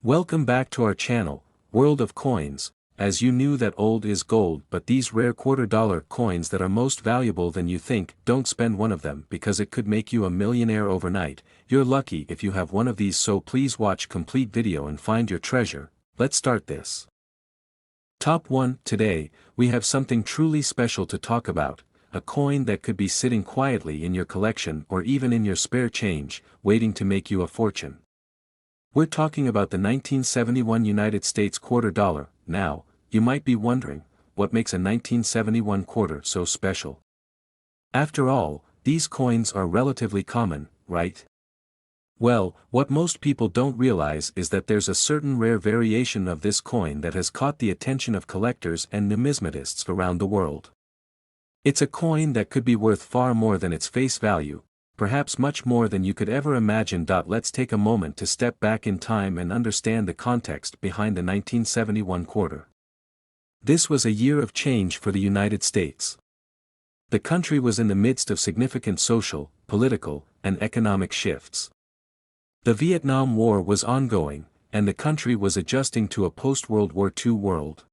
Welcome back to our channel, World of Coins. As you knew that old is gold, but these rare $quarter coins that are most valuable than you think, don't spend one of them because it could make you a millionaire overnight. You're lucky if you have one of these, so please watch complete video and find your treasure. Let's start this. Top 1. Today, we have something truly special to talk about, a coin that could be sitting quietly in your collection or even in your spare change, waiting to make you a fortune. We're talking about the 1971 United States quarter dollar. Now, you might be wondering, what makes a 1971 quarter so special? After all, these coins are relatively common, right? Well, what most people don't realize is that there's a certain rare variation of this coin that has caught the attention of collectors and numismatists around the world. It's a coin that could be worth far more than its face value, perhaps much more than you could ever imagine. Let's take a moment to step back in time and understand the context behind the 1971 quarter. This was a year of change for the United States. The country was in the midst of significant social, political, and economic shifts. The Vietnam War was ongoing, and the country was adjusting to a post-World War II world.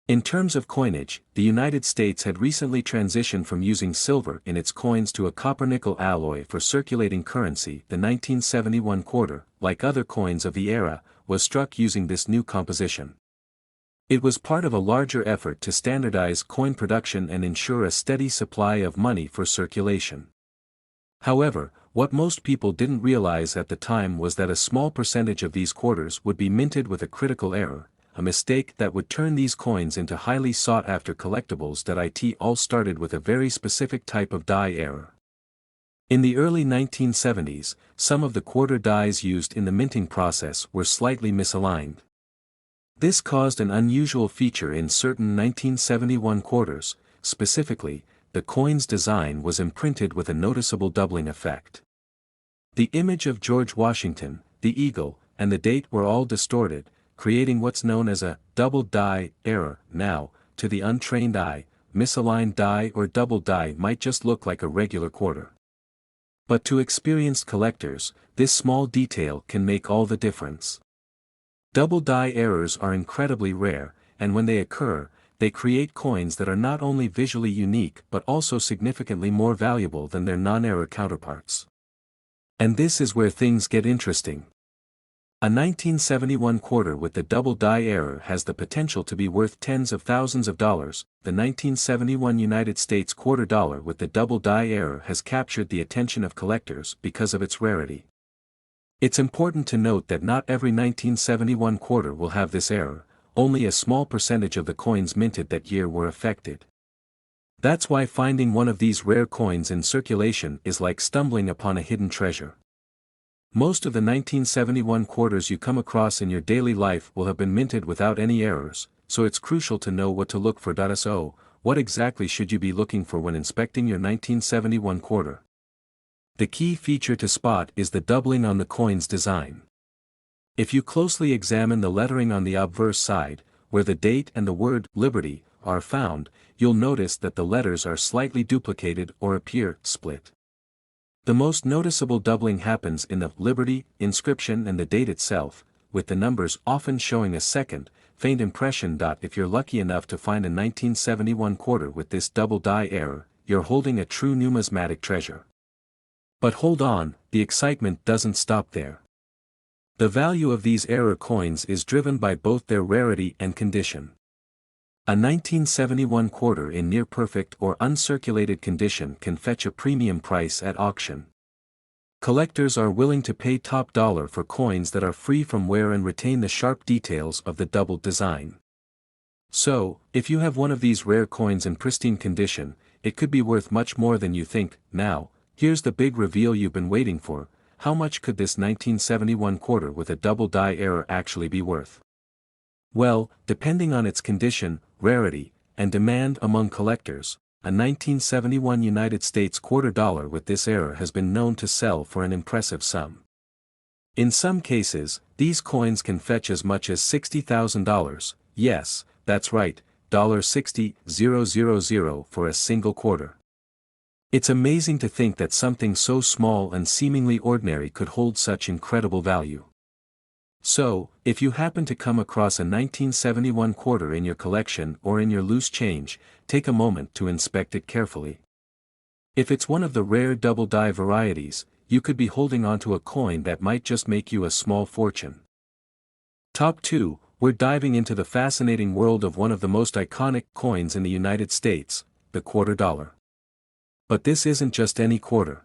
In terms of coinage, the United States had recently transitioned from using silver in its coins to a copper-nickel alloy for circulating currency. The 1971 quarter, like other coins of the era, was struck using this new composition. It was part of a larger effort to standardize coin production and ensure a steady supply of money for circulation. However, what most people didn't realize at the time was that a small percentage of these quarters would be minted with a critical error, a mistake that would turn these coins into highly sought-after collectibles. It all started with a very specific type of die error. In the early 1970s, some of the quarter dies used in the minting process were slightly misaligned. This caused an unusual feature in certain 1971 quarters. Specifically, the coin's design was imprinted with a noticeable doubling effect. The image of George Washington, the eagle, and the date were all distorted, creating what's known as a double die error. Now, to the untrained eye, misaligned die or double die might just look like a regular quarter. But to experienced collectors, this small detail can make all the difference. Double die errors are incredibly rare, and when they occur, they create coins that are not only visually unique but also significantly more valuable than their non-error counterparts. And this is where things get interesting. A 1971 quarter with the double die error has the potential to be worth tens of thousands of dollars. The 1971 United States quarter dollar with the double die error has captured the attention of collectors because of its rarity. It's important to note that not every 1971 quarter will have this error. Only a small percentage of the coins minted that year were affected. That's why finding one of these rare coins in circulation is like stumbling upon a hidden treasure. Most of the 1971 quarters you come across in your daily life will have been minted without any errors, so it's crucial to know what to look for. So, what exactly should you be looking for when inspecting your 1971 quarter? The key feature to spot is the doubling on the coin's design. If you closely examine the lettering on the obverse side, where the date and the word Liberty are found, you'll notice that the letters are slightly duplicated or appear split. The most noticeable doubling happens in the Liberty inscription and the date itself, with the numbers often showing a second, faint impression. If you're lucky enough to find a 1971 quarter with this double die error, you're holding a true numismatic treasure. But hold on, the excitement doesn't stop there. The value of these error coins is driven by both their rarity and condition. A 1971 quarter in near-perfect or uncirculated condition can fetch a premium price at auction. Collectors are willing to pay top dollar for coins that are free from wear and retain the sharp details of the doubled design. So, if you have one of these rare coins in pristine condition, it could be worth much more than you think. Now, here's the big reveal you've been waiting for. How much could this 1971 quarter with a double die error actually be worth? Well, depending on its condition, rarity, and demand among collectors, a 1971 United States quarter dollar with this error has been known to sell for an impressive sum. In some cases, these coins can fetch as much as $60,000, yes, that's right, $60,000 for a single quarter. It's amazing to think that something so small and seemingly ordinary could hold such incredible value. So, if you happen to come across a 1971 quarter in your collection or in your loose change, take a moment to inspect it carefully. If it's one of the rare double die varieties, you could be holding onto a coin that might just make you a small fortune. Top 2, we're diving into the fascinating world of one of the most iconic coins in the United States, the quarter dollar. But this isn't just any quarter.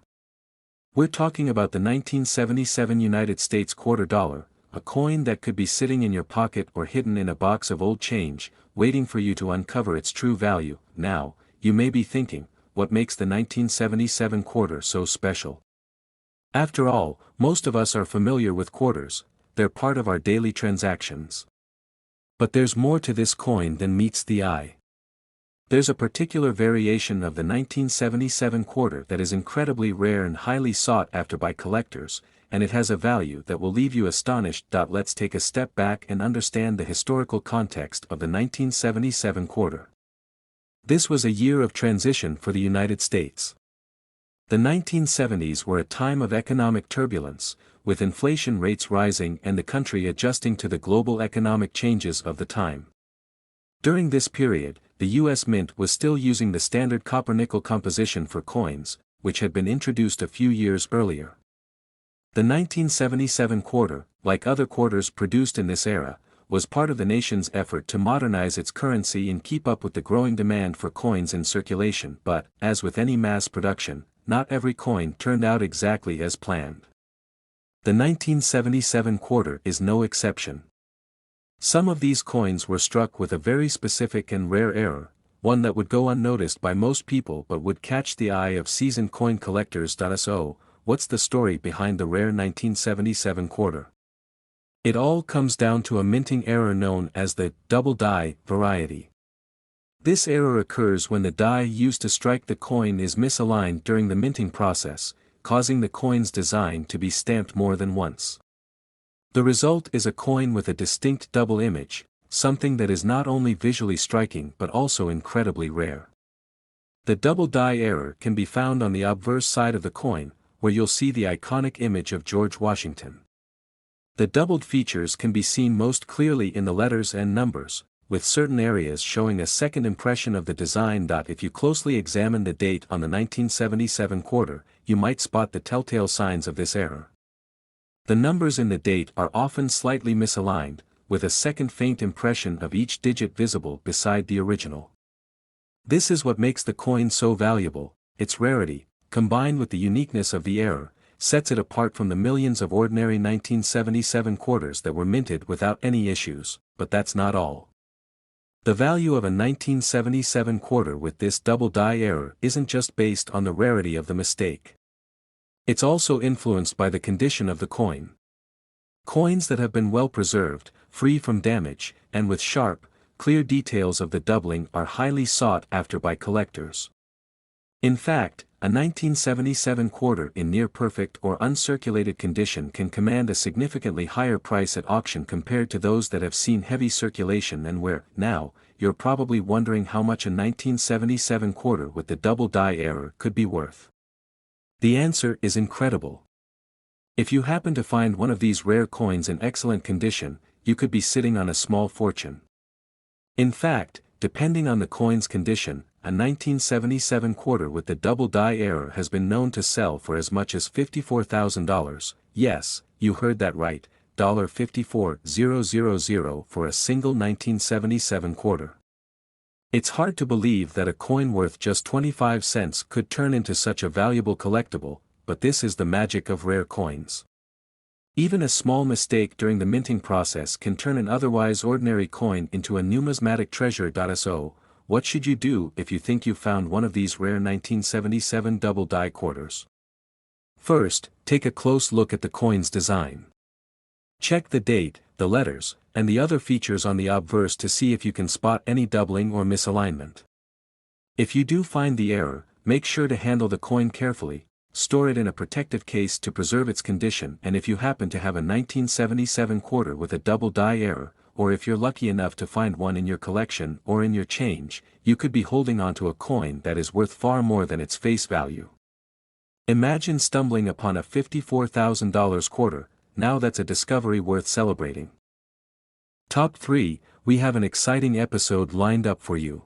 We're talking about the 1977 United States quarter dollar, a coin that could be sitting in your pocket or hidden in a box of old change, waiting for you to uncover its true value. Now, you may be thinking, what makes the 1977 quarter so special? After all, most of us are familiar with quarters, they're part of our daily transactions. But there's more to this coin than meets the eye. There's a particular variation of the 1977 quarter that is incredibly rare and highly sought after by collectors, and it has a value that will leave you astonished. Let's take a step back and understand the historical context of the 1977 quarter. This was a year of transition for the United States. The 1970s were a time of economic turbulence, with inflation rates rising and the country adjusting to the global economic changes of the time. During this period, the U.S. Mint was still using the standard copper-nickel composition for coins, which had been introduced a few years earlier. The 1977 quarter, like other quarters produced in this era, was part of the nation's effort to modernize its currency and keep up with the growing demand for coins in circulation. But, as with any mass production, not every coin turned out exactly as planned. The 1977 quarter is no exception. Some of these coins were struck with a very specific and rare error, one that would go unnoticed by most people but would catch the eye of seasoned coin collectors. So, what's the story behind the rare 1977 quarter? It all comes down to a minting error known as the double die variety. This error occurs when the die used to strike the coin is misaligned during the minting process, causing the coin's design to be stamped more than once. The result is a coin with a distinct double image, something that is not only visually striking but also incredibly rare. The double die error can be found on the obverse side of the coin, where you'll see the iconic image of George Washington. The doubled features can be seen most clearly in the letters and numbers, with certain areas showing a second impression of the design. If you closely examine the date on the 1977 quarter, you might spot the telltale signs of this error. The numbers in the date are often slightly misaligned, with a second faint impression of each digit visible beside the original. This is what makes the coin so valuable. Its rarity, combined with the uniqueness of the error, sets it apart from the millions of ordinary 1977 quarters that were minted without any issues. But that's not all. The value of a 1977 quarter with this double die error isn't just based on the rarity of the mistake. It's also influenced by the condition of the coin. Coins that have been well preserved, free from damage, and with sharp, clear details of the doubling are highly sought after by collectors. In fact, a 1977 quarter in near-perfect or uncirculated condition can command a significantly higher price at auction compared to those that have seen heavy circulation and wear. Now, you're probably wondering how much a 1977 quarter with the double die error could be worth. The answer is incredible. If you happen to find one of these rare coins in excellent condition, you could be sitting on a small fortune. In fact, depending on the coin's condition, a 1977 quarter with the double die error has been known to sell for as much as $54,000. Yes, you heard that right, $54,000 for a single 1977 quarter. It's hard to believe that a coin worth just 25 cents could turn into such a valuable collectible, but this is the magic of rare coins. Even a small mistake during the minting process can turn an otherwise ordinary coin into a numismatic treasure. So, what should you do if you think you found one of these rare 1977 double die quarters? First, take a close look at the coin's design. Check the date, the letters, and the other features on the obverse to see if you can spot any doubling or misalignment. If you do find the error, make sure to handle the coin carefully, store it in a protective case to preserve its condition, and if you happen to have a 1977 quarter with a double die error, or if you're lucky enough to find one in your collection or in your change, you could be holding onto a coin that is worth far more than its face value. Imagine stumbling upon a $54,000 quarter, now that's a discovery worth celebrating. Top 3, we have an exciting episode lined up for you.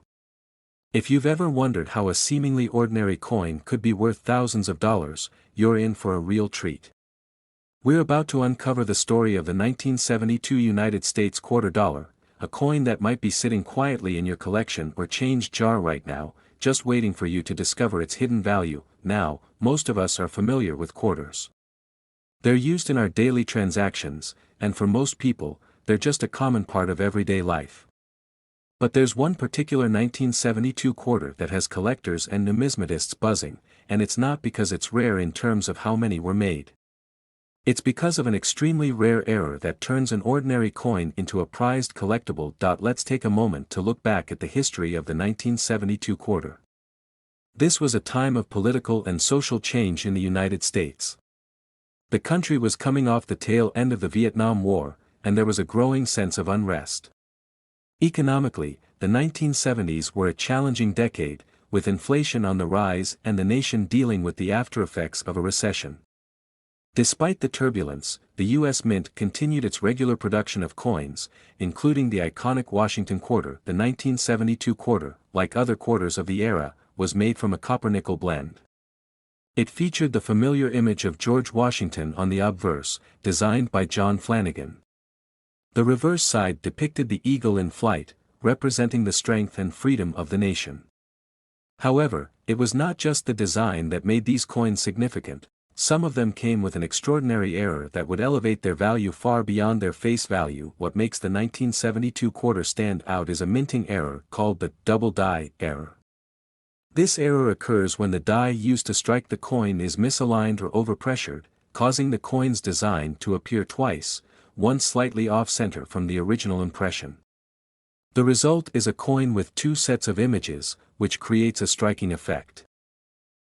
If you've ever wondered how a seemingly ordinary coin could be worth thousands of dollars, you're in for a real treat. We're about to uncover the story of the 1972 United States quarter dollar, a coin that might be sitting quietly in your collection or change jar right now, just waiting for you to discover its hidden value. Now, most of us are familiar with quarters. They're used in our daily transactions, and for most people, they're just a common part of everyday life. But there's one particular 1972 quarter that has collectors and numismatists buzzing, and it's not because it's rare in terms of how many were made. It's because of an extremely rare error that turns an ordinary coin into a prized collectible. Let's take a moment to look back at the history of the 1972 quarter. This was a time of political and social change in the United States. The country was coming off the tail end of the Vietnam War, and there was a growing sense of unrest. Economically, the 1970s were a challenging decade, with inflation on the rise and the nation dealing with the aftereffects of a recession. Despite the turbulence, the U.S. Mint continued its regular production of coins, including the iconic Washington Quarter. The 1972 quarter, like other quarters of the era, was made from a copper-nickel blend. It featured the familiar image of George Washington on the obverse, designed by John Flanagan. The reverse side depicted the eagle in flight, representing the strength and freedom of the nation. However, it was not just the design that made these coins significant. Some of them came with an extraordinary error that would elevate their value far beyond their face value. What makes the 1972 quarter stand out is a minting error called the double die error. This error occurs when the die used to strike the coin is misaligned or overpressured, causing the coin's design to appear twice, one slightly off-center from the original impression. The result is a coin with two sets of images, which creates a striking effect.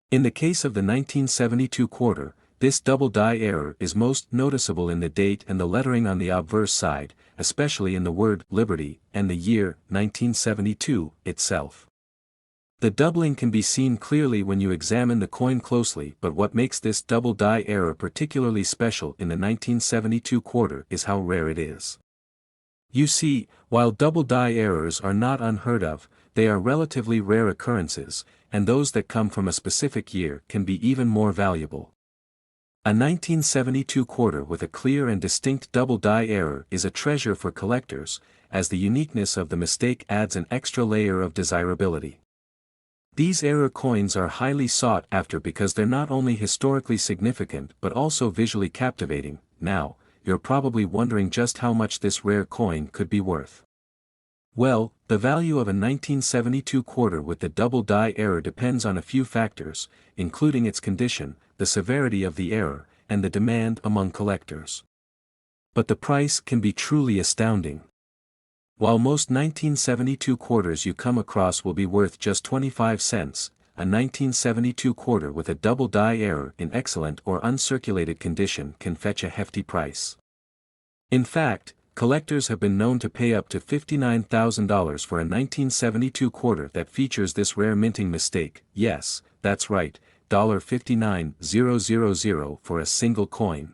In the case of the 1972 quarter, this double die error is most noticeable in the date and the lettering on the obverse side, especially in the word Liberty and the year 1972 itself. The doubling can be seen clearly when you examine the coin closely, but what makes this double die error particularly special in the 1972 quarter is how rare it is. You see, while double die errors are not unheard of, they are relatively rare occurrences, and those that come from a specific year can be even more valuable. A 1972 quarter with a clear and distinct double die error is a treasure for collectors, as the uniqueness of the mistake adds an extra layer of desirability. These error coins are highly sought after because they're not only historically significant but also visually captivating. Now, you're probably wondering just how much this rare coin could be worth. Well, the value of a 1972 quarter with the double die error depends on a few factors, including its condition, the severity of the error, and the demand among collectors. But the price can be truly astounding. While most 1972 quarters you come across will be worth just 25 cents, a 1972 quarter with a double die error in excellent or uncirculated condition can fetch a hefty price. In fact, collectors have been known to pay up to $59,000 for a 1972 quarter that features this rare minting mistake. Yes, that's right, $59,000 for a single coin.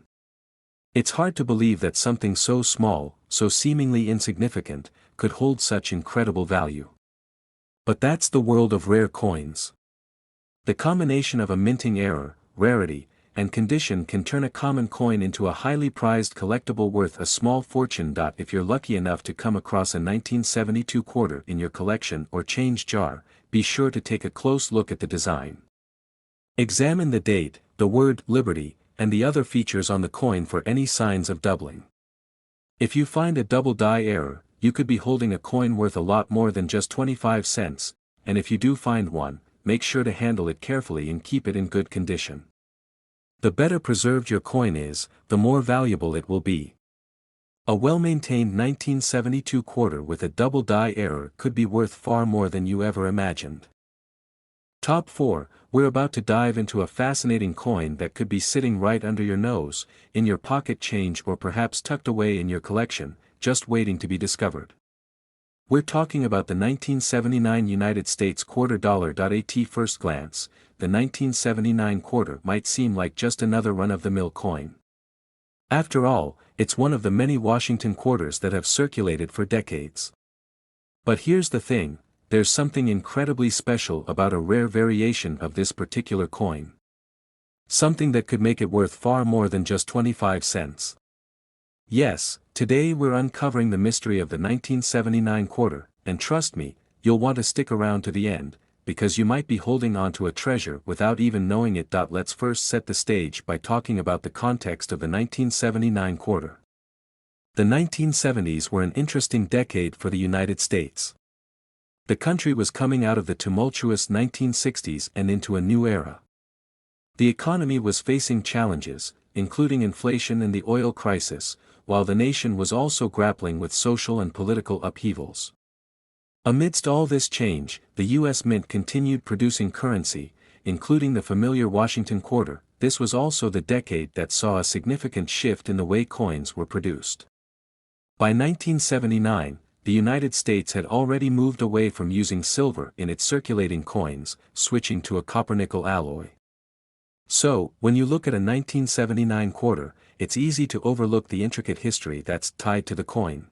It's hard to believe that something so small, so seemingly insignificant, could hold such incredible value. But that's the world of rare coins. The combination of a minting error, rarity, and condition can turn a common coin into a highly prized collectible worth a small fortune. If you're lucky enough to come across a 1972 quarter in your collection or change jar, be sure to take a close look at the design. Examine the date, the word Liberty, and the other features on the coin for any signs of doubling. If you find a double die error, you could be holding a coin worth a lot more than just 25 cents, and if you do find one, make sure to handle it carefully and keep it in good condition. The better preserved your coin is, the more valuable it will be. A well-maintained 1972 quarter with a double die error could be worth far more than you ever imagined. Top 4, we're about to dive into a fascinating coin that could be sitting right under your nose, in your pocket change or perhaps tucked away in your collection, just waiting to be discovered. We're talking about the 1979 United States quarter dollar. At first glance, the 1979 quarter might seem like just another run-of-the-mill coin. After all, it's one of the many Washington quarters that have circulated for decades. But here's the thing, there's something incredibly special about a rare variation of this particular coin. Something that could make it worth far more than just 25 cents. Yes, today we're uncovering the mystery of the 1979 quarter, and trust me, you'll want to stick around to the end, because you might be holding on to a treasure without even knowing it. Let's first set the stage by talking about the context of the 1979 quarter. The 1970s were an interesting decade for the United States. The country was coming out of the tumultuous 1960s and into a new era. The economy was facing challenges, including inflation and the oil crisis, while the nation was also grappling with social and political upheavals. Amidst all this change, the U.S. Mint continued producing currency, including the familiar Washington Quarter. This was also the decade that saw a significant shift in the way coins were produced. By 1979, the United States had already moved away from using silver in its circulating coins, switching to a copper-nickel alloy. So, when you look at a 1979 quarter, it's easy to overlook the intricate history that's tied to the coin.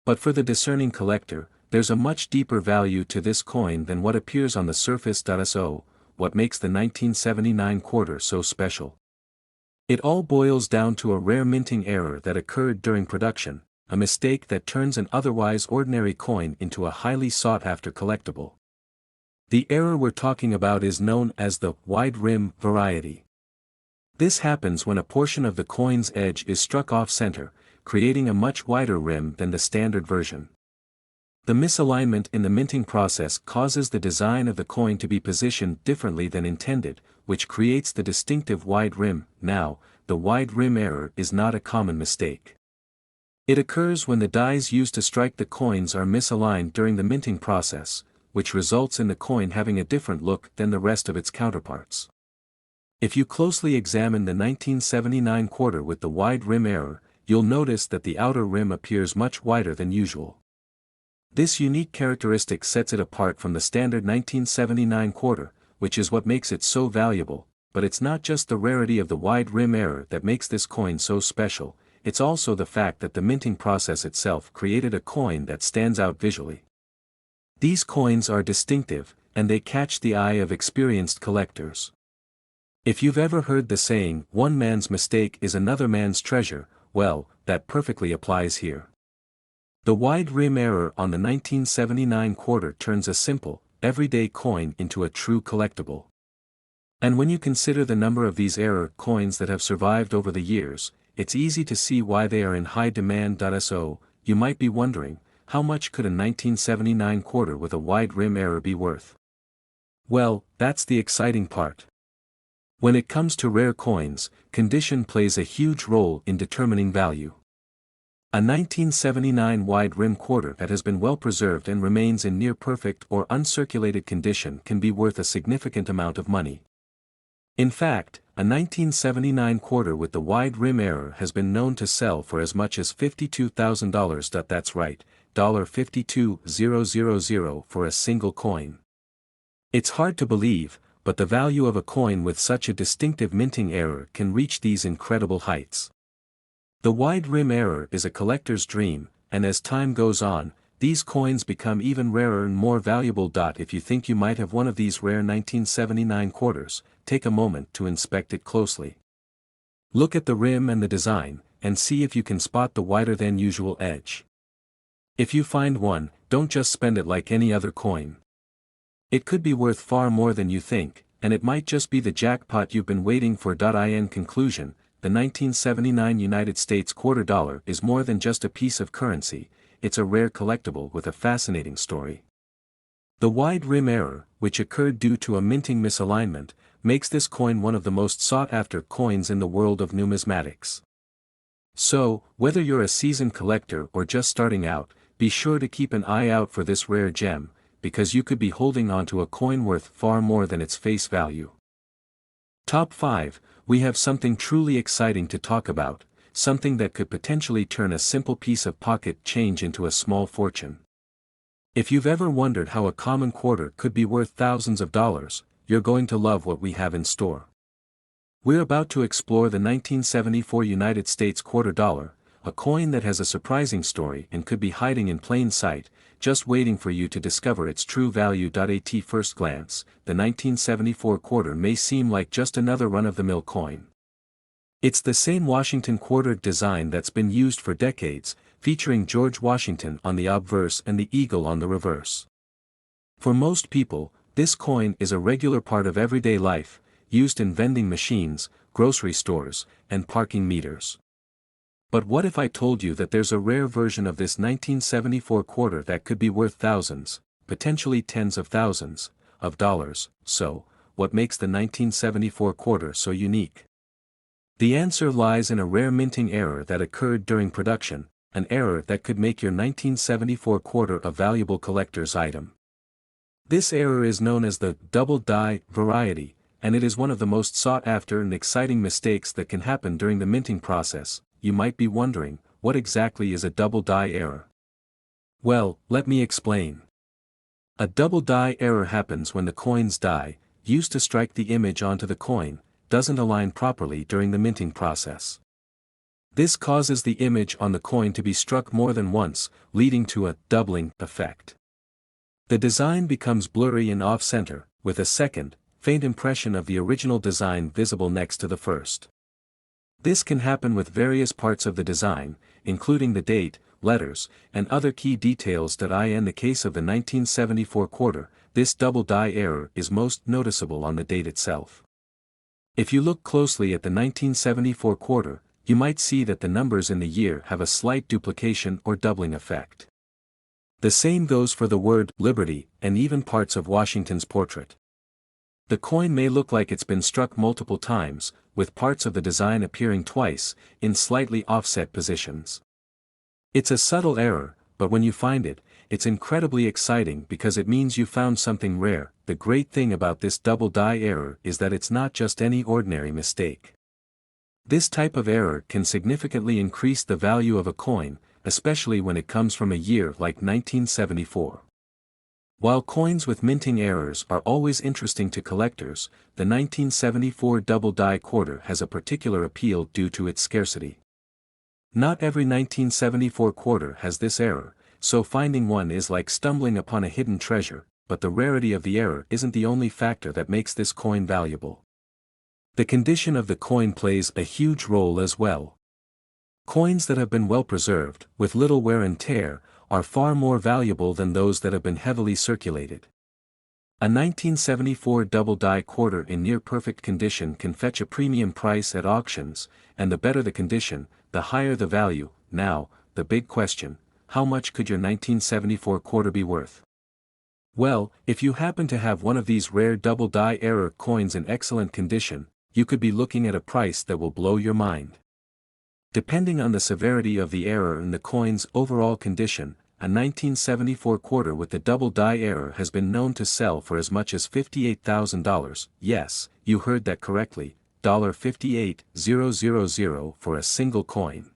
But for the discerning collector, there's a much deeper value to this coin than what appears on the surface. So, what makes the 1979 quarter so special? It all boils down to a rare minting error that occurred during production, a mistake that turns an otherwise ordinary coin into a highly sought-after collectible. The error we're talking about is known as the wide rim variety. This happens when a portion of the coin's edge is struck off-center, creating a much wider rim than the standard version. The misalignment in the minting process causes the design of the coin to be positioned differently than intended, which creates the distinctive wide rim. Now, the wide rim error is not a common mistake. It occurs when the dies used to strike the coins are misaligned during the minting process, which results in the coin having a different look than the rest of its counterparts. If you closely examine the 1979 quarter with the wide rim error, you'll notice that the outer rim appears much wider than usual. This unique characteristic sets it apart from the standard 1979 quarter, which is what makes it so valuable. But it's not just the rarity of the wide rim error that makes this coin so special, it's also the fact that the minting process itself created a coin that stands out visually. These coins are distinctive, and they catch the eye of experienced collectors. If you've ever heard the saying, "One man's mistake is another man's treasure," well, that perfectly applies here. The wide rim error on the 1979 quarter turns a simple, everyday coin into a true collectible. And when you consider the number of these error coins that have survived over the years, it's easy to see why they are in high demand. So, you might be wondering, how much could a 1979 quarter with a wide rim error be worth? Well, that's the exciting part. When it comes to rare coins, condition plays a huge role in determining value. A 1979 wide rim quarter that has been well preserved and remains in near perfect or uncirculated condition can be worth a significant amount of money. In fact, a 1979 quarter with the wide rim error has been known to sell for as much as $52,000. That's right, $52,000 for a single coin. It's hard to believe, but the value of a coin with such a distinctive minting error can reach these incredible heights. The wide rim error is a collector's dream, and as time goes on, these coins become even rarer and more valuable. If you think you might have one of these rare 1979 quarters, take a moment to inspect it closely. Look at the rim and the design, and see if you can spot the wider than usual edge. If you find one, don't just spend it like any other coin. It could be worth far more than you think, and it might just be the jackpot you've been waiting for. In conclusion, the 1979 United States quarter dollar is more than just a piece of currency, it's a rare collectible with a fascinating story. The wide rim error, which occurred due to a minting misalignment, makes this coin one of the most sought-after coins in the world of numismatics. So, whether you're a seasoned collector or just starting out, be sure to keep an eye out for this rare gem, because you could be holding onto a coin worth far more than its face value. Top 5, we have something truly exciting to talk about, something that could potentially turn a simple piece of pocket change into a small fortune. If you've ever wondered how a common quarter could be worth thousands of dollars, you're going to love what we have in store. We're about to explore the 1974 United States quarter dollar, a coin that has a surprising story and could be hiding in plain sight, just waiting for you to discover its true value. At first glance, the 1974 quarter may seem like just another run-of-the-mill coin. It's the same Washington quarter design that's been used for decades, featuring George Washington on the obverse and the eagle on the reverse. For most people, this coin is a regular part of everyday life, used in vending machines, grocery stores, and parking meters. But what if I told you that there's a rare version of this 1974 quarter that could be worth thousands, potentially tens of thousands, of dollars? So, what makes the 1974 quarter so unique? The answer lies in a rare minting error that occurred during production, an error that could make your 1974 quarter a valuable collector's item. This error is known as the double die rarity, and it is one of the most sought after and exciting mistakes that can happen during the minting process. You might be wondering, what exactly is a double die error? Well, let me explain. A double die error happens when the coin's die, used to strike the image onto the coin, doesn't align properly during the minting process. This causes the image on the coin to be struck more than once, leading to a doubling effect. The design becomes blurry and off-center, with a second, faint impression of the original design visible next to the first. This can happen with various parts of the design, including the date, letters, and other key details. In the case of the 1974 quarter, this double die error is most noticeable on the date itself. If you look closely at the 1974 quarter, you might see that the numbers in the year have a slight duplication or doubling effect. The same goes for the word liberty and even parts of Washington's portrait. The coin may look like it's been struck multiple times, with parts of the design appearing twice, in slightly offset positions. It's a subtle error, but when you find it, it's incredibly exciting because it means you found something rare. The great thing about this double die error is that it's not just any ordinary mistake. This type of error can significantly increase the value of a coin, especially when it comes from a year like 1974. While coins with minting errors are always interesting to collectors, the 1974 double die quarter has a particular appeal due to its scarcity. Not every 1974 quarter has this error, so finding one is like stumbling upon a hidden treasure, but the rarity of the error isn't the only factor that makes this coin valuable. The condition of the coin plays a huge role as well. Coins that have been well preserved, with little wear and tear, are far more valuable than those that have been heavily circulated. A 1974 double die quarter in near-perfect condition can fetch a premium price at auctions, and the better the condition, the higher the value. Now, the big question, how much could your 1974 quarter be worth? Well, if you happen to have one of these rare double die error coins in excellent condition, you could be looking at a price that will blow your mind. Depending on the severity of the error and the coin's overall condition, a 1974 quarter with the double die error has been known to sell for as much as $58,000. Yes, you heard that correctly, $58,000 for a single coin.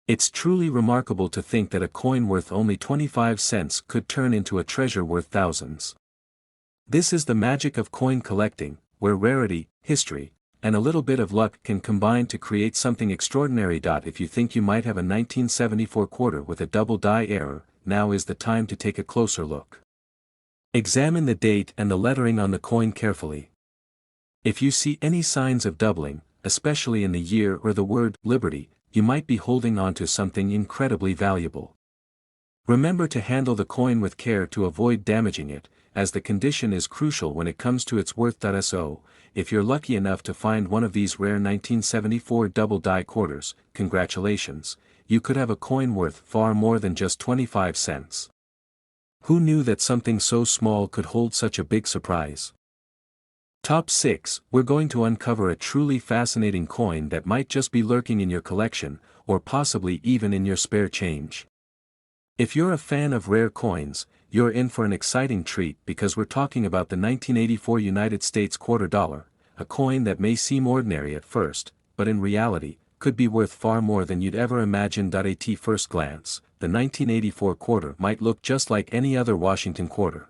It's truly remarkable to think that a coin worth only 25 cents could turn into a treasure worth thousands. This is the magic of coin collecting, where rarity, history, and a little bit of luck can combine to create something extraordinary. If you think you might have a 1974 quarter with a double die error, now is the time to take a closer look. Examine the date and the lettering on the coin carefully. If you see any signs of doubling, especially in the year or the word liberty, you might be holding on to something incredibly valuable. Remember to handle the coin with care to avoid damaging it, as the condition is crucial when it comes to its worth. So, if you're lucky enough to find one of these rare 1974 double die quarters, congratulations, you could have a coin worth far more than just 25 cents. Who knew that something so small could hold such a big surprise? Top 6, we're going to uncover a truly fascinating coin that might just be lurking in your collection, or possibly even in your spare change. If you're a fan of rare coins, you're in for an exciting treat because we're talking about the 1984 United States quarter dollar, a coin that may seem ordinary at first, but in reality, could be worth far more than you'd ever imagine. At first glance, the 1984 quarter might look just like any other Washington quarter.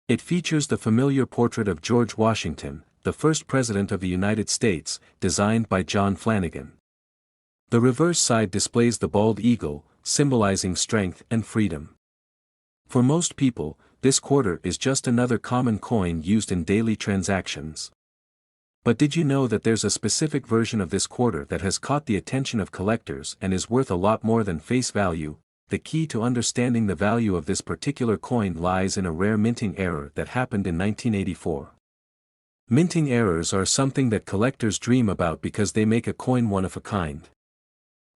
It features the familiar portrait of George Washington, the first President of the United States, designed by John Flanagan. The reverse side displays the bald eagle, symbolizing strength and freedom. For most people, this quarter is just another common coin used in daily transactions. But did you know that there's a specific version of this quarter that has caught the attention of collectors and is worth a lot more than face value? The key to understanding the value of this particular coin lies in a rare minting error that happened in 1984. Minting errors are something that collectors dream about because they make a coin one of a kind.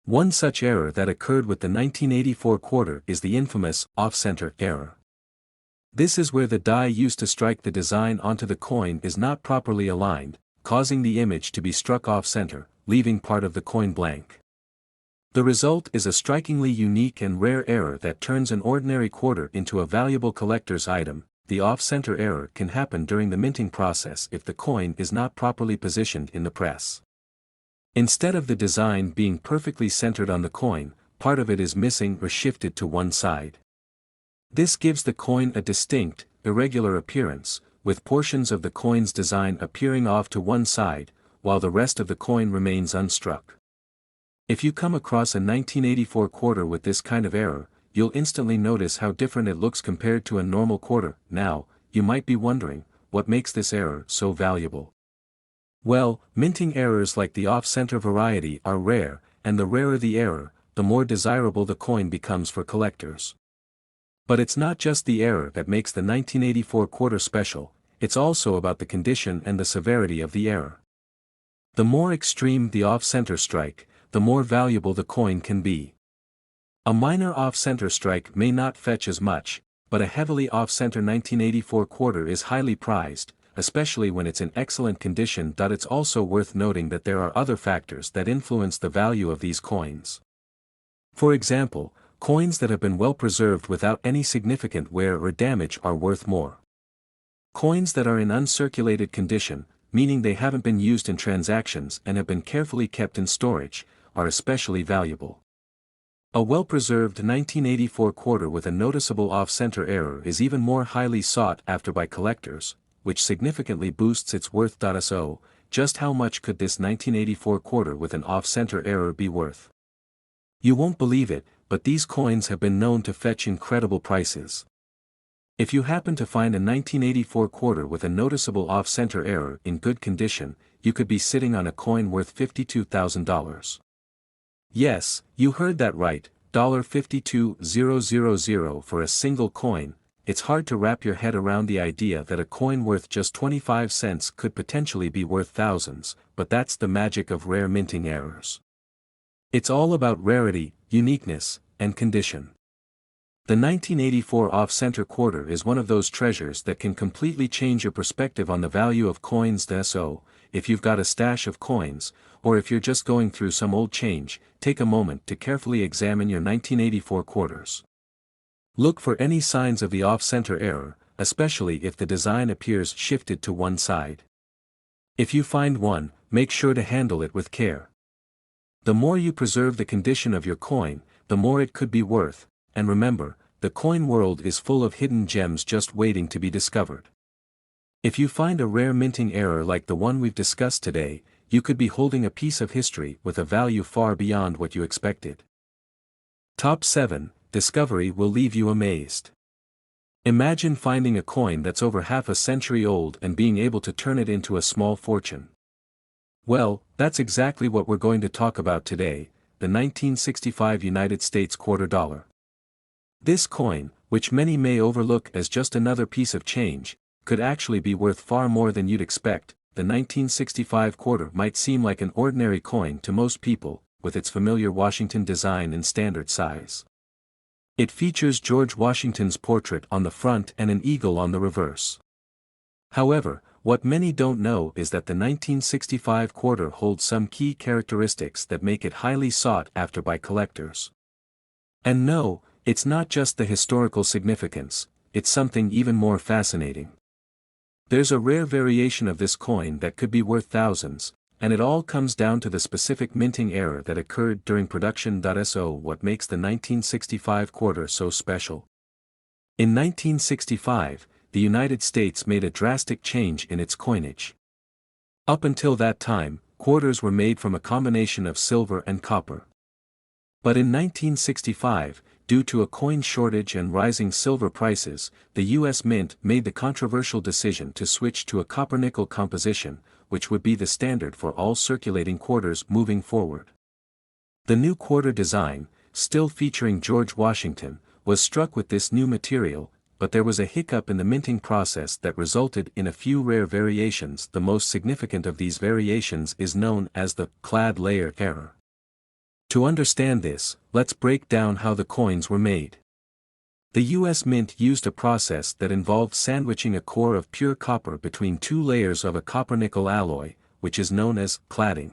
One such error that occurred with the 1984 quarter is the infamous off-center error. This is where the die used to strike the design onto the coin is not properly aligned, causing the image to be struck off-center, leaving part of the coin blank. The result is a strikingly unique and rare error that turns an ordinary quarter into a valuable collector's item. The off-center error can happen during the minting process if the coin is not properly positioned in the press. Instead of the design being perfectly centered on the coin, part of it is missing or shifted to one side. This gives the coin a distinct, irregular appearance, with portions of the coin's design appearing off to one side, while the rest of the coin remains unstruck. If you come across a 1984 quarter with this kind of error, you'll instantly notice how different it looks compared to a normal quarter. Now, you might be wondering, what makes this error so valuable? Well, minting errors like the off-center variety are rare, and the rarer the error, the more desirable the coin becomes for collectors. But it's not just the error that makes the 1984 quarter special, it's also about the condition and the severity of the error. The more extreme the off-center strike, the more valuable the coin can be. A minor off-center strike may not fetch as much, but a heavily off-center 1984 quarter is highly prized, especially when it's in excellent condition. It's also worth noting that there are other factors that influence the value of these coins. For example, coins that have been well preserved without any significant wear or damage are worth more. Coins that are in uncirculated condition, meaning they haven't been used in transactions and have been carefully kept in storage, are especially valuable. A well-preserved 1984 quarter with a noticeable off-center error is even more highly sought after by collectors, which significantly boosts its worth. So, just how much could this 1984 quarter with an off-center error be worth? You won't believe it, but these coins have been known to fetch incredible prices. If you happen to find a 1984 quarter with a noticeable off-center error in good condition, you could be sitting on a coin worth $52,000. Yes, you heard that right, $52,000 for a single coin. It's hard to wrap your head around the idea that a coin worth just 25 cents could potentially be worth thousands, but that's the magic of rare minting errors. It's all about rarity, uniqueness, and condition. The 1984 off-center quarter is one of those treasures that can completely change your perspective on the value of coins. So, if you've got a stash of coins, or if you're just going through some old change, take a moment to carefully examine your 1984 quarters. Look for any signs of the off-center error, especially if the design appears shifted to one side. If you find one, make sure to handle it with care. The more you preserve the condition of your coin, the more it could be worth, and remember, the coin world is full of hidden gems just waiting to be discovered. If you find a rare minting error like the one we've discussed today, you could be holding a piece of history with a value far beyond what you expected. Top 7. Discovery will leave you amazed. Imagine finding a coin that's over half a century old and being able to turn it into a small fortune. Well, that's exactly what we're going to talk about today, the 1965 United States quarter dollar. This coin, which many may overlook as just another piece of change, could actually be worth far more than you'd expect. The 1965 quarter might seem like an ordinary coin to most people, with its familiar Washington design and standard size. It features George Washington's portrait on the front and an eagle on the reverse. However, what many don't know is that the 1965 quarter holds some key characteristics that make it highly sought after by collectors. And no, it's not just the historical significance, it's something even more fascinating. There's a rare variation of this coin that could be worth thousands, and it all comes down to the specific minting error that occurred during production. So what makes the 1965 quarter so special? In 1965, the United States made a drastic change in its coinage. Up until that time, quarters were made from a combination of silver and copper. But in 1965, due to a coin shortage and rising silver prices, the U.S. Mint made the controversial decision to switch to a copper-nickel composition, which would be the standard for all circulating quarters moving forward. The new quarter design, still featuring George Washington, was struck with this new material, but there was a hiccup in the minting process that resulted in a few rare variations. The most significant of these variations is known as the clad layer error. To understand this, let's break down how the coins were made. The U.S. Mint used a process that involved sandwiching a core of pure copper between two layers of a copper-nickel alloy, which is known as cladding.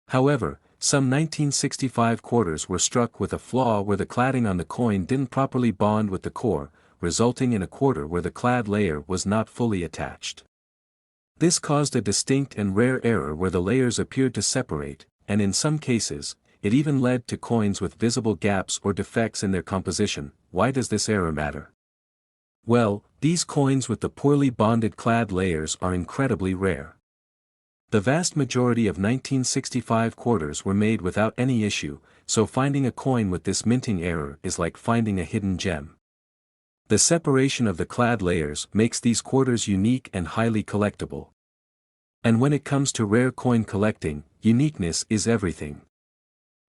However, some 1965 quarters were struck with a flaw where the cladding on the coin didn't properly bond with the core, resulting in a quarter where the clad layer was not fully attached. This caused a distinct and rare error where the layers appeared to separate, and in some cases, it even led to coins with visible gaps or defects in their composition. Why does this error matter? Well, these coins with the poorly bonded clad layers are incredibly rare. The vast majority of 1965 quarters were made without any issue, so finding a coin with this minting error is like finding a hidden gem. The separation of the clad layers makes these quarters unique and highly collectible. And when it comes to rare coin collecting, uniqueness is everything.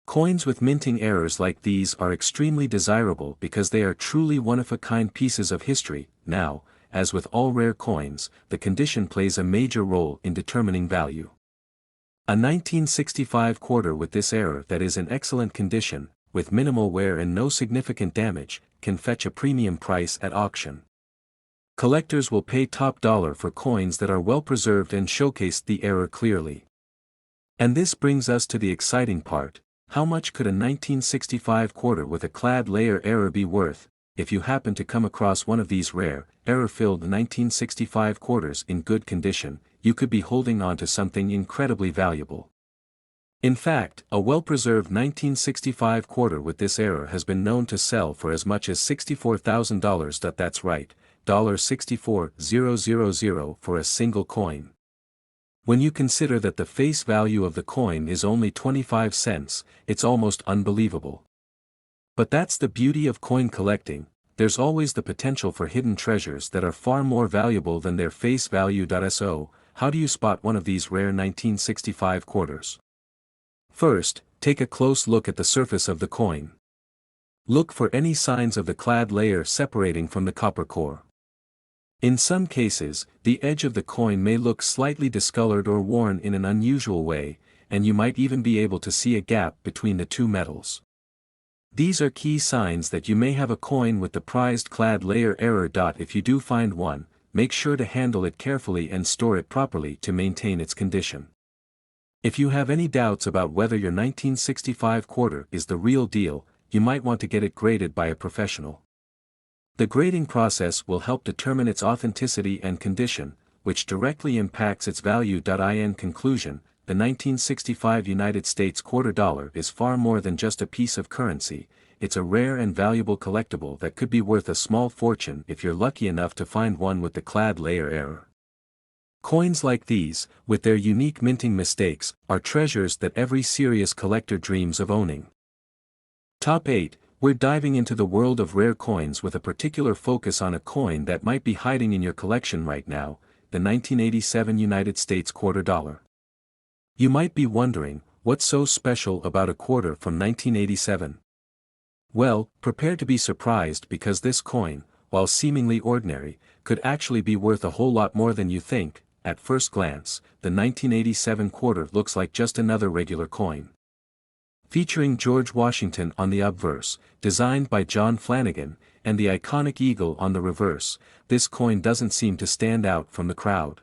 Coins with minting errors like these are extremely desirable because they are truly one-of-a-kind pieces of history. Now, as with all rare coins, the condition plays a major role in determining value. A 1965 quarter with this error that is in excellent condition, with minimal wear and no significant damage, can fetch a premium price at auction. Collectors will pay top dollar for coins that are well preserved and showcase the error clearly. And this brings us to the exciting part. How much could a 1965 quarter with a clad layer error be worth? If you happen to come across one of these rare, error-filled 1965 quarters in good condition, you could be holding on to something incredibly valuable. In fact, a well-preserved 1965 quarter with this error has been known to sell for as much as $64,000. That's right, $64,000 for a single coin. When you consider that the face value of the coin is only 25 cents, it's almost unbelievable. But that's the beauty of coin collecting. There's always the potential for hidden treasures that are far more valuable than their face value. So, how do you spot one of these rare 1965 quarters? First, take a close look at the surface of the coin. Look for any signs of the clad layer separating from the copper core. In some cases, the edge of the coin may look slightly discolored or worn in an unusual way, and you might even be able to see a gap between the two metals. These are key signs that you may have a coin with the prized clad layer error. If you do find one, make sure to handle it carefully and store it properly to maintain its condition. If you have any doubts about whether your 1965 quarter is the real deal, you might want to get it graded by a professional. The grading process will help determine its authenticity and condition, which directly impacts its value. In conclusion, the 1965 United States quarter dollar is far more than just a piece of currency. It's a rare and valuable collectible that could be worth a small fortune if you're lucky enough to find one with the clad layer error. Coins like these, with their unique minting mistakes, are treasures that every serious collector dreams of owning. Top 8. We're diving into the world of rare coins with a particular focus on a coin that might be hiding in your collection right now, the 1987 United States quarter dollar. You might be wondering, what's so special about a quarter from 1987? Well, prepare to be surprised because this coin, while seemingly ordinary, could actually be worth a whole lot more than you think. At first glance, the 1987 quarter looks like just another regular coin. Featuring George Washington on the obverse, designed by John Flanagan, and the iconic eagle on the reverse, this coin doesn't seem to stand out from the crowd.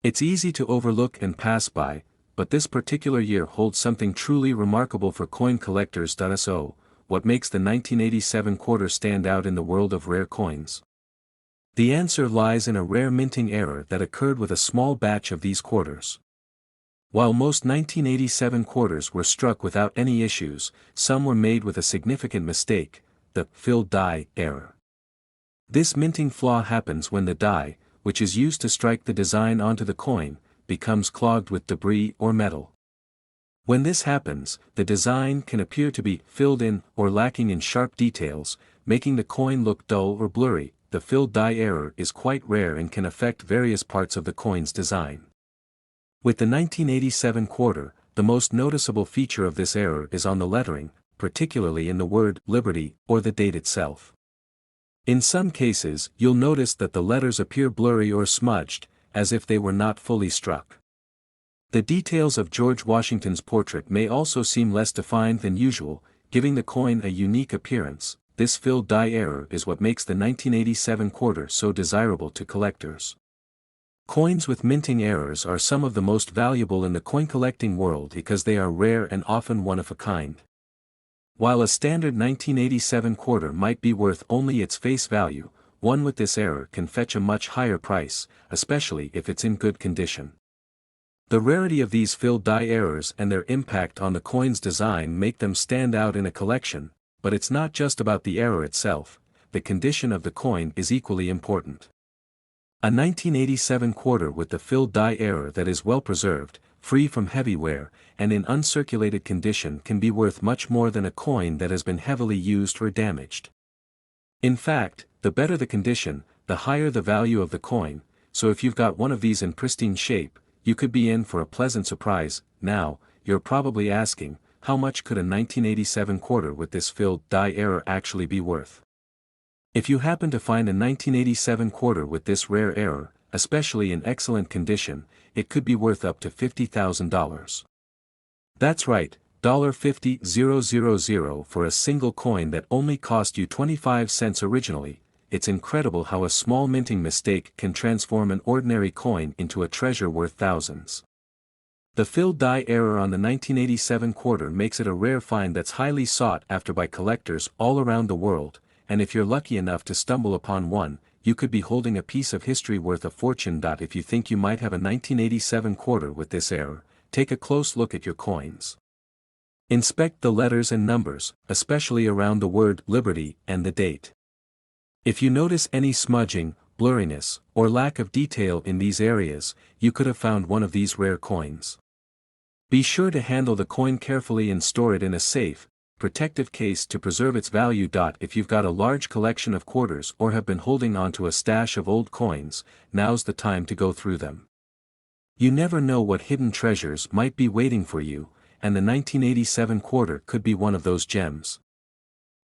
It's easy to overlook and pass by, but this particular year holds something truly remarkable for coin collectors. So, what makes the 1987 quarter stand out in the world of rare coins? The answer lies in a rare minting error that occurred with a small batch of these quarters. While most 1987 quarters were struck without any issues, some were made with a significant mistake, the filled die error. This minting flaw happens when the die, which is used to strike the design onto the coin, becomes clogged with debris or metal. When this happens, the design can appear to be filled in or lacking in sharp details, making the coin look dull or blurry. The filled die error is quite rare and can affect various parts of the coin's design. With the 1987 quarter, the most noticeable feature of this error is on the lettering, particularly in the word Liberty or the date itself. In some cases, you'll notice that the letters appear blurry or smudged, as if they were not fully struck. The details of George Washington's portrait may also seem less defined than usual, giving the coin a unique appearance. This filled die error is what makes the 1987 quarter so desirable to collectors. Coins with minting errors are some of the most valuable in the coin collecting world because they are rare and often one of a kind. While a standard 1987 quarter might be worth only its face value, one with this error can fetch a much higher price, especially if it's in good condition. The rarity of these filled die errors and their impact on the coin's design make them stand out in a collection, but it's not just about the error itself. The condition of the coin is equally important. A 1987 quarter with the filled die error that is well preserved, free from heavy wear, and in uncirculated condition can be worth much more than a coin that has been heavily used or damaged. In fact, the better the condition, the higher the value of the coin, so if you've got one of these in pristine shape, you could be in for a pleasant surprise. Now, you're probably asking, how much could a 1987 quarter with this filled die error actually be worth? If you happen to find a 1987 quarter with this rare error, especially in excellent condition, it could be worth up to $50,000. That's right, $50,000 for a single coin that only cost you 25 cents originally. It's incredible how a small minting mistake can transform an ordinary coin into a treasure worth thousands. The filled die error on the 1987 quarter makes it a rare find that's highly sought after by collectors all around the world, and if you're lucky enough to stumble upon one, you could be holding a piece of history worth a fortune. If you think you might have a 1987 quarter with this error, take a close look at your coins. Inspect the letters and numbers, especially around the word Liberty and the date. If you notice any smudging, blurriness, or lack of detail in these areas, you could have found one of these rare coins. Be sure to handle the coin carefully and store it in a safe, protective case to preserve its value. If you've got a large collection of quarters or have been holding onto a stash of old coins, now's the time to go through them. You never know what hidden treasures might be waiting for you, and the 1987 quarter could be one of those gems.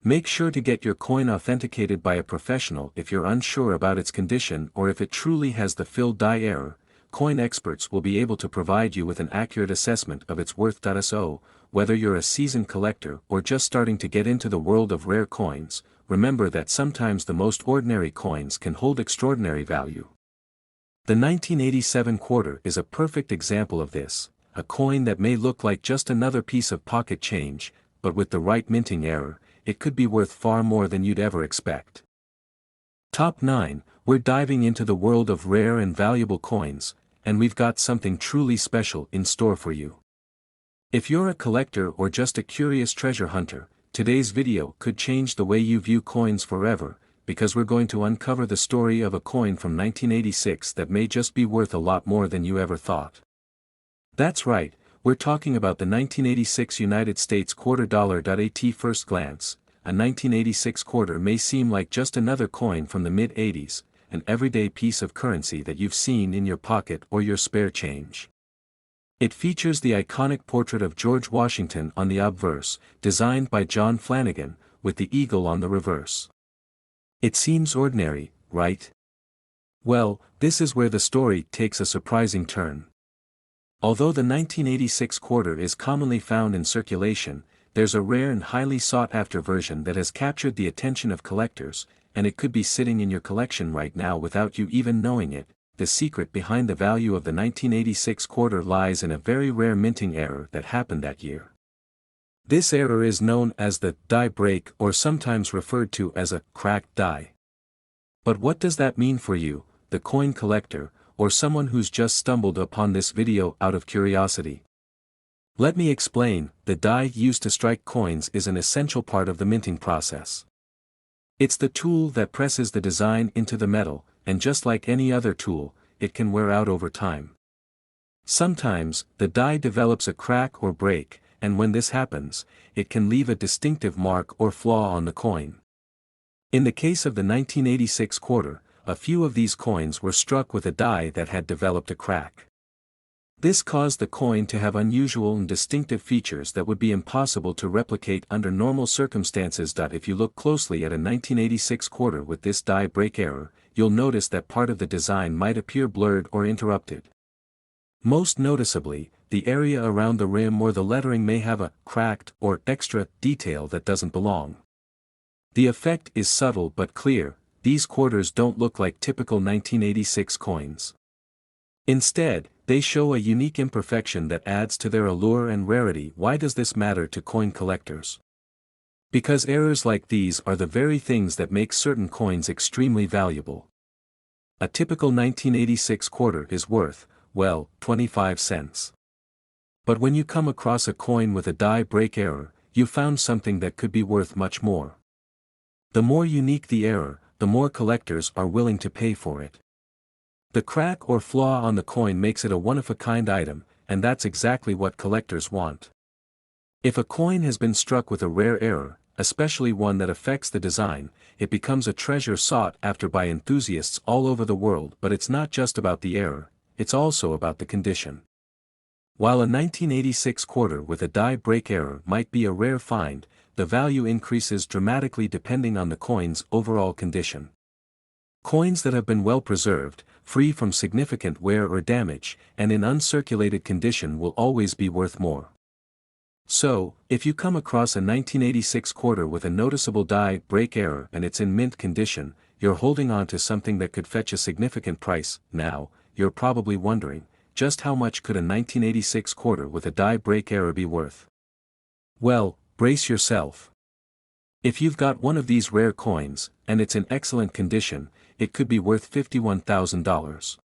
Make sure to get your coin authenticated by a professional if you're unsure about its condition or if it truly has the filled die error. Coin experts will be able to provide you with an accurate assessment of its worth. So, whether you're a seasoned collector or just starting to get into the world of rare coins, remember that sometimes the most ordinary coins can hold extraordinary value. The 1987 quarter is a perfect example of this, a coin that may look like just another piece of pocket change, but with the right minting error, it could be worth far more than you'd ever expect. Top 9, we're diving into the world of rare and valuable coins, and we've got something truly special in store for you. If you're a collector or just a curious treasure hunter, today's video could change the way you view coins forever, because we're going to uncover the story of a coin from 1986 that may just be worth a lot more than you ever thought. That's right, we're talking about the 1986 United States quarter dollar. At first glance, a 1986 quarter may seem like just another coin from the mid-80s, an everyday piece of currency that you've seen in your pocket or your spare change. It features the iconic portrait of George Washington on the obverse, designed by John Flanagan, with the eagle on the reverse. It seems ordinary, right? Well, this is where the story takes a surprising turn. Although the 1986 quarter is commonly found in circulation, there's a rare and highly sought-after version that has captured the attention of collectors, and it could be sitting in your collection right now without you even knowing it. The secret behind the value of the 1986 quarter lies in a very rare minting error that happened that year. This error is known as the die break or sometimes referred to as a cracked die. But what does that mean for you, the coin collector, or someone who's just stumbled upon this video out of curiosity? Let me explain. The die used to strike coins is an essential part of the minting process. It's the tool that presses the design into the metal, and just like any other tool, it can wear out over time. Sometimes, the die develops a crack or break, and when this happens, it can leave a distinctive mark or flaw on the coin. In the case of the 1986 quarter, a few of these coins were struck with a die that had developed a crack. This caused the coin to have unusual and distinctive features that would be impossible to replicate under normal circumstances. If you look closely at a 1986 quarter with this die break error, you'll notice that part of the design might appear blurred or interrupted. Most noticeably, the area around the rim or the lettering may have a cracked or extra detail that doesn't belong. The effect is subtle but clear. These quarters don't look like typical 1986 coins. Instead, they show a unique imperfection that adds to their allure and rarity. Why does this matter to coin collectors? Because errors like these are the very things that make certain coins extremely valuable. A typical 1986 quarter is worth, well, 25 cents. But when you come across a coin with a die break error, you found something that could be worth much more. The more unique the error, the more collectors are willing to pay for it. The crack or flaw on the coin makes it a one-of-a-kind item, and that's exactly what collectors want. If a coin has been struck with a rare error, especially one that affects the design, it becomes a treasure sought after by enthusiasts all over the world. But it's not just about the error, it's also about the condition. While a 1986 quarter with a die break error might be a rare find, the value increases dramatically depending on the coin's overall condition. Coins that have been well preserved, free from significant wear or damage, and in uncirculated condition will always be worth more. So, if you come across a 1986 quarter with a noticeable die break error and it's in mint condition, you're holding on to something that could fetch a significant price. Now, you're probably wondering, just how much could a 1986 quarter with a die break error be worth? Well, brace yourself. If you've got one of these rare coins, and it's in excellent condition, it could be worth $51,000.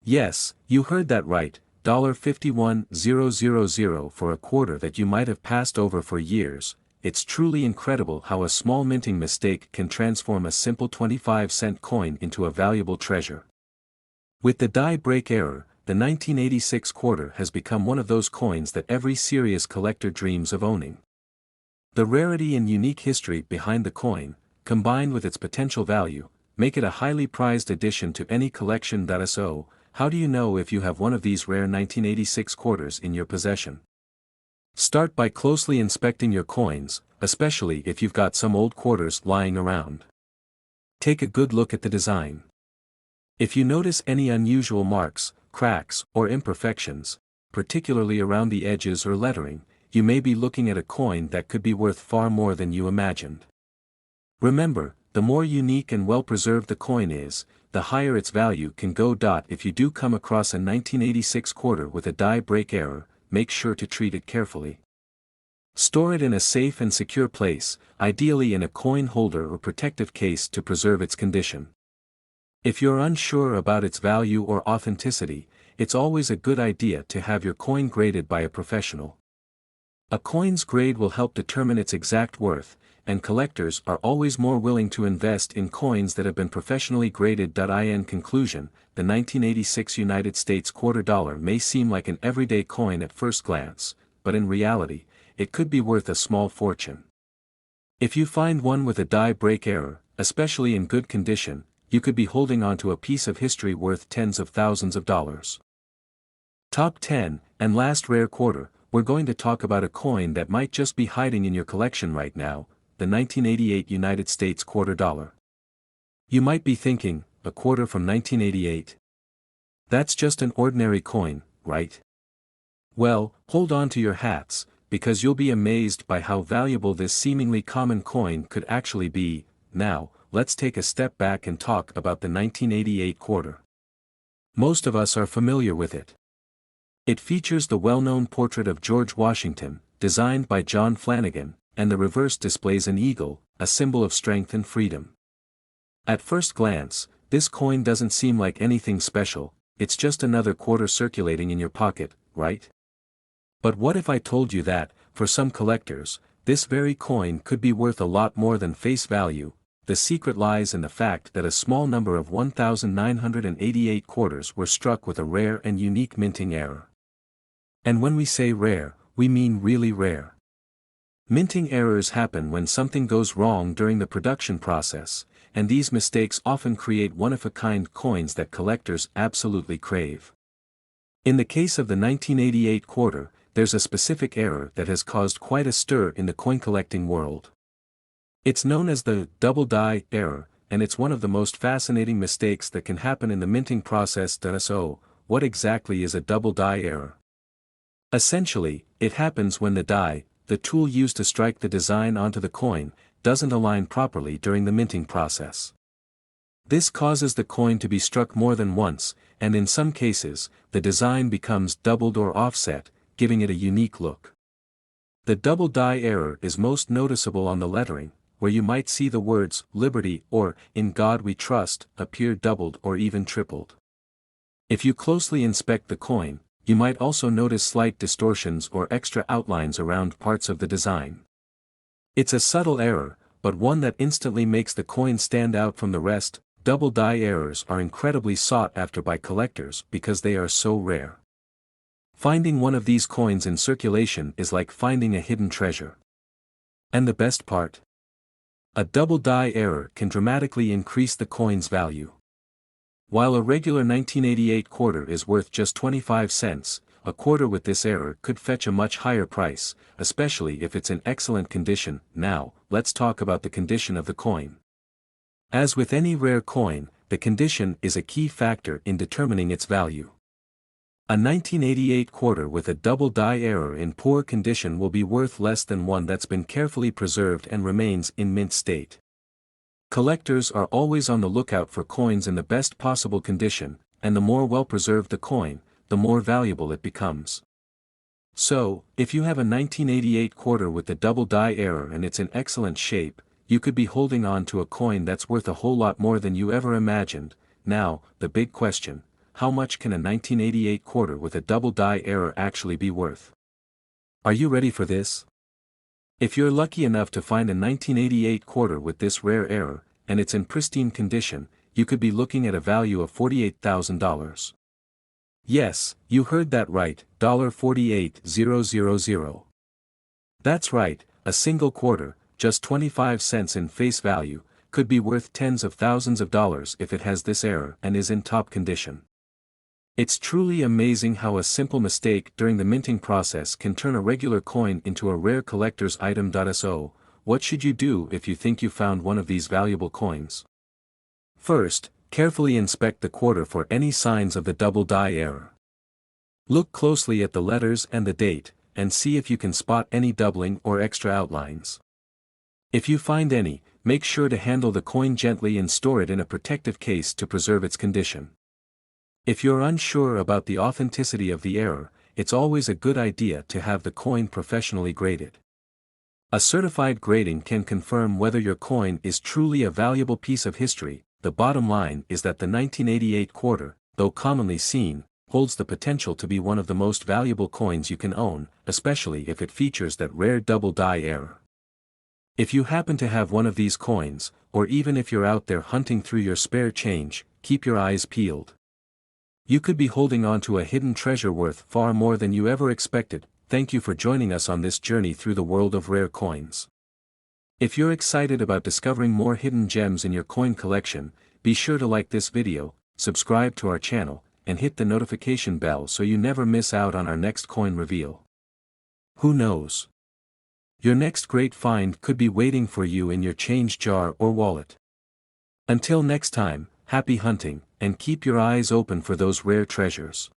Yes, you heard that right, $51,000 for a quarter that you might have passed over for years. It's truly incredible how a small minting mistake can transform a simple 25-cent coin into a valuable treasure. With the die break error, the 1986 quarter has become one of those coins that every serious collector dreams of owning. The rarity and unique history behind the coin, combined with its potential value, make it a highly prized addition to any collection. So, how do you know if you have one of these rare 1986 quarters in your possession? Start by closely inspecting your coins, especially if you've got some old quarters lying around. Take a good look at the design. If you notice any unusual marks, cracks, or imperfections, particularly around the edges or lettering, you may be looking at a coin that could be worth far more than you imagined. Remember, the more unique and well-preserved the coin is, the higher its value can go. If you do come across a 1986 quarter with a die break error, make sure to treat it carefully. Store it in a safe and secure place, ideally in a coin holder or protective case to preserve its condition. If you're unsure about its value or authenticity, it's always a good idea to have your coin graded by a professional. A coin's grade will help determine its exact worth, and collectors are always more willing to invest in coins that have been professionally graded. In conclusion, the 1986 United States quarter dollar may seem like an everyday coin at first glance, but in reality, it could be worth a small fortune. If you find one with a die break error, especially in good condition, you could be holding on to a piece of history worth tens of thousands of dollars. Top 10, and last rare quarter, we're going to talk about a coin that might just be hiding in your collection right now, the 1988 United States quarter dollar. You might be thinking, a quarter from 1988? That's just an ordinary coin, right? Well, hold on to your hats, because you'll be amazed by how valuable this seemingly common coin could actually be. Now, let's take a step back and talk about the 1988 quarter. Most of us are familiar with it. It features the well-known portrait of George Washington, designed by John Flanagan, and the reverse displays an eagle, a symbol of strength and freedom. At first glance, this coin doesn't seem like anything special, it's just another quarter circulating in your pocket, right? But what if I told you that, for some collectors, this very coin could be worth a lot more than face value? the secret lies in the fact that a small number of 1,988 quarters were struck with a rare and unique minting error. And when we say rare, we mean really rare. Minting errors happen when something goes wrong during the production process, and these mistakes often create one-of-a-kind coins that collectors absolutely crave. In the case of the 1988 quarter, there's a specific error that has caused quite a stir in the coin collecting world. It's known as the double die error, and it's one of the most fascinating mistakes that can happen in the minting process. So, what exactly is a double die error? Essentially, it happens when the die, the tool used to strike the design onto the coin, doesn't align properly during the minting process. This causes the coin to be struck more than once, and in some cases, the design becomes doubled or offset, giving it a unique look. The double die error is most noticeable on the lettering, where you might see the words "Liberty" or "In God We Trust" appear doubled or even tripled. If you closely inspect the coin, you might also notice slight distortions or extra outlines around parts of the design. It's a subtle error, but one that instantly makes the coin stand out from the rest. Double die errors are incredibly sought after by collectors because they are so rare. Finding one of these coins in circulation is like finding a hidden treasure. And the best part? A double die error can dramatically increase the coin's value. While a regular 1988 quarter is worth just 25 cents, a quarter with this error could fetch a much higher price, especially if it's in excellent condition. Now, let's talk about the condition of the coin. As with any rare coin, the condition is a key factor in determining its value. A 1988 quarter with a double die error in poor condition will be worth less than one that's been carefully preserved and remains in mint state. Collectors are always on the lookout for coins in the best possible condition, and the more well-preserved the coin, the more valuable it becomes. So, if you have a 1988 quarter with the double die error and it's in excellent shape, you could be holding on to a coin that's worth a whole lot more than you ever imagined. Now, the big question: how much can a 1988 quarter with a double die error actually be worth? Are you ready for this? If you're lucky enough to find a 1988 quarter with this rare error, and it's in pristine condition, you could be looking at a value of $48,000. Yes, you heard that right, $48,000. That's right, a single quarter, just 25 cents in face value, could be worth tens of thousands of dollars if it has this error and is in top condition. It's truly amazing how a simple mistake during the minting process can turn a regular coin into a rare collector's item. So, what should you do if you think you found one of these valuable coins? First, carefully inspect the quarter for any signs of the double die error. Look closely at the letters and the date, and see if you can spot any doubling or extra outlines. If you find any, make sure to handle the coin gently and store it in a protective case to preserve its condition. If you're unsure about the authenticity of the error, it's always a good idea to have the coin professionally graded. A certified grading can confirm whether your coin is truly a valuable piece of history. The bottom line is that the 1988 quarter, though commonly seen, holds the potential to be one of the most valuable coins you can own, especially if it features that rare double die error. If you happen to have one of these coins, or even if you're out there hunting through your spare change, keep your eyes peeled. You could be holding on to a hidden treasure worth far more than you ever expected. Thank you for joining us on this journey through the world of rare coins. If you're excited about discovering more hidden gems in your coin collection, be sure to like this video, subscribe to our channel, and hit the notification bell so you never miss out on our next coin reveal. Who knows? Your next great find could be waiting for you in your change jar or wallet. Until next time, happy hunting, and keep your eyes open for those rare treasures.